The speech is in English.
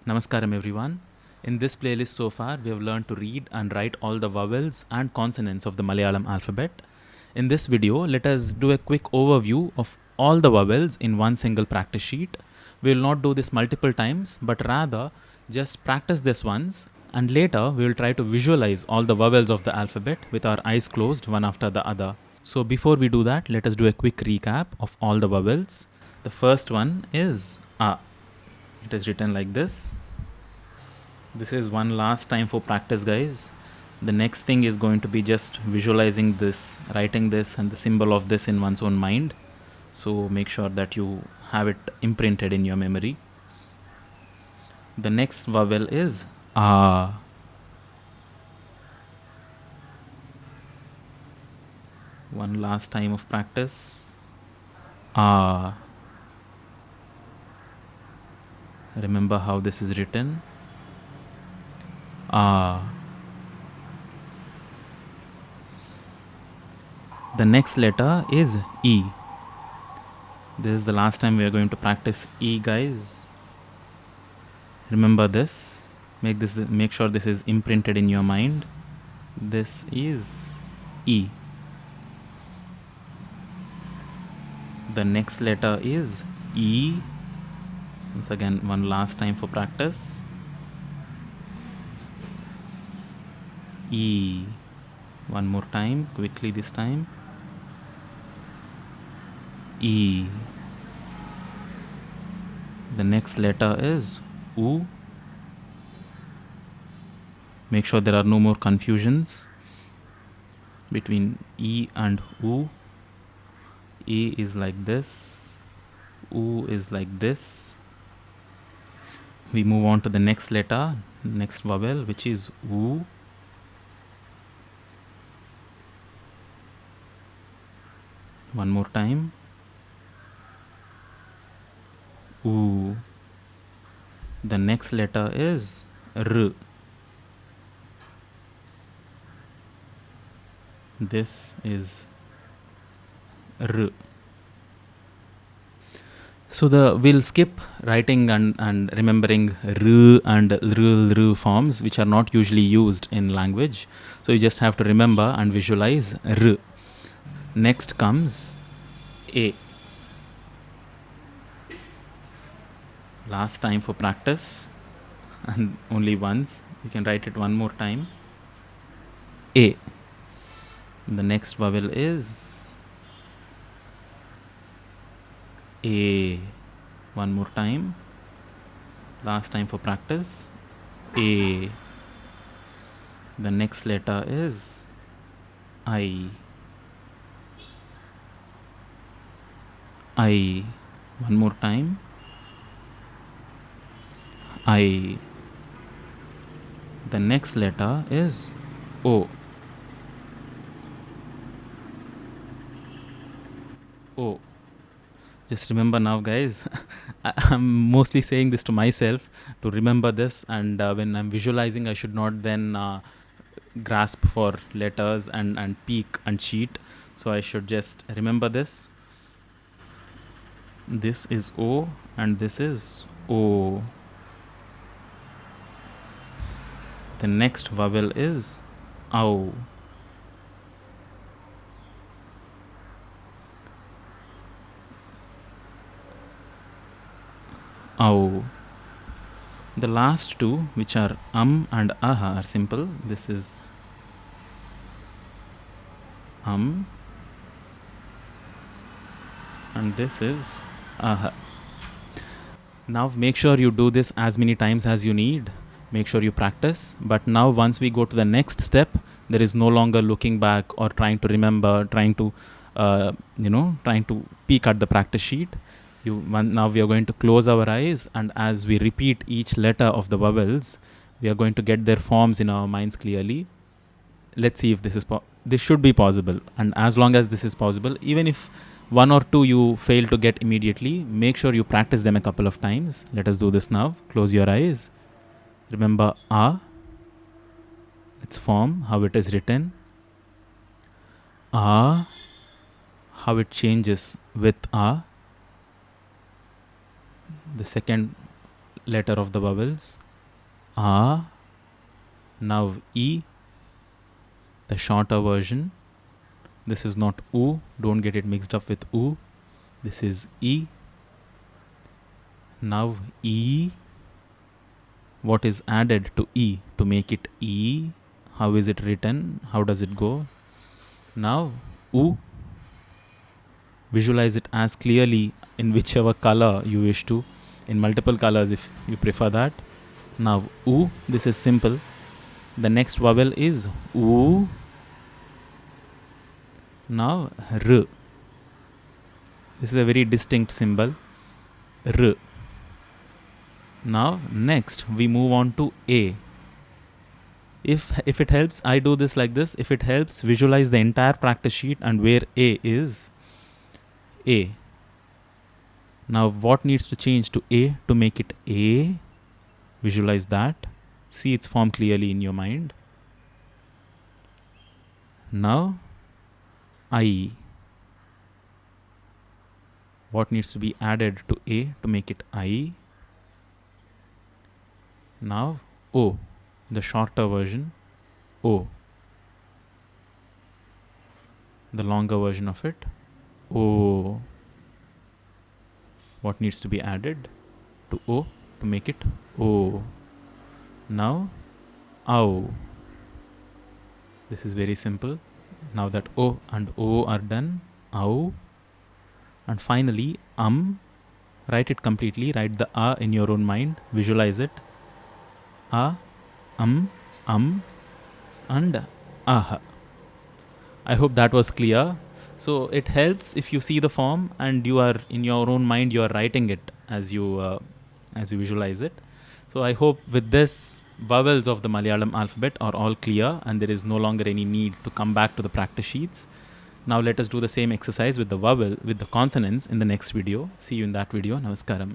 Namaskaram everyone. In this playlist so far, we have learned to read and write all the vowels and consonants of the Malayalam alphabet. In this video, let us do a quick overview of all the vowels in one single practice sheet. We will not do this multiple times, but rather just practice this once, and later we will try to visualize all the vowels of the alphabet with our eyes closed one after the other. So before we do that, let us do a quick recap of all the vowels. The first one is A. It is written like this. This is one last time for practice, guys. The next thing is going to be just visualizing this, writing this and the symbol of this in one's own mind. So make sure that you have it imprinted in your memory. The next vowel is A. One last time of practice. A. Remember how this is written. A. The next letter is E. This is the last time we are going to practice E, guys. Remember this. Make sure this is imprinted in your mind. This is E. The next letter is E. Once again, one last time for practice. E. One more time, quickly this time. E. The next letter is U. Make sure there are no more confusions between E and U. E is like this. U is like this. We move on to the next letter, next vowel, which is U. One more time. U. The next letter is R. This is R. So we'll skip writing and remembering R and R forms, which are not usually used in language. So you just have to remember and visualize R. Next comes A. Last time for practice, and only once. You can write it one more time. A. The next vowel is A. One more time. Last time for practice. A. The next letter is I. I. One more time. I. The next letter is O. O. Just remember now, guys. I'm mostly saying this to myself to remember this, and when I'm visualizing, I should not then grasp for letters and peek and cheat. So I should just remember this. This is O and this is O. The next vowel is OW. OW. The last two, which are and aha, are simple. This is and this is aha. Now make sure you do this as many times as you need. Make sure you practice. But now once we go to the next step, there is no longer looking back or trying to remember, trying to peek at the practice sheet. Now we are going to close our eyes, and as we repeat each letter of the vowels, we are going to get their forms in our minds clearly. Let's see if this should be possible. And as long as this is possible, even if one or two you fail to get immediately, make sure you practice them a couple of times. Let us do this now. Close your eyes. Remember A, its form, how it is written. A, how it changes with A. The second letter of the vowels. A. Now E, the shorter version. This is not U, don't get it mixed up with U. This is E. Now E. What is added to E to make it E? How is it written? How does it go? Now U. Visualize it as clearly in whichever color you wish to, in multiple colors if you prefer that. Now U, this is simple. The next vowel is U. Now R. This is a very distinct symbol. R. Now next we move on to A. If it helps, I do this like this. If it helps, visualize the entire practice sheet and where A is. A. Now what needs to change to A to make it A? Visualize that. See its form clearly in your mind. Now I. What needs to be added to A to make it I? Now O, the shorter version. O, the longer version of it. O. What needs to be added to O to make it O? Now Ow. This is very simple. Now that O and O are done, Ow. And finally write it completely. Write the A in your own mind. Visualize it. A, and Ah. I hope that was clear. So it helps if you see the form and you are in your own mind, you are writing it as you visualize it. So I hope with this, vowels of the Malayalam alphabet are all clear and there is no longer any need to come back to the practice sheets. Now let us do the same exercise with the consonants in the next video. See you in that video. Namaskaram.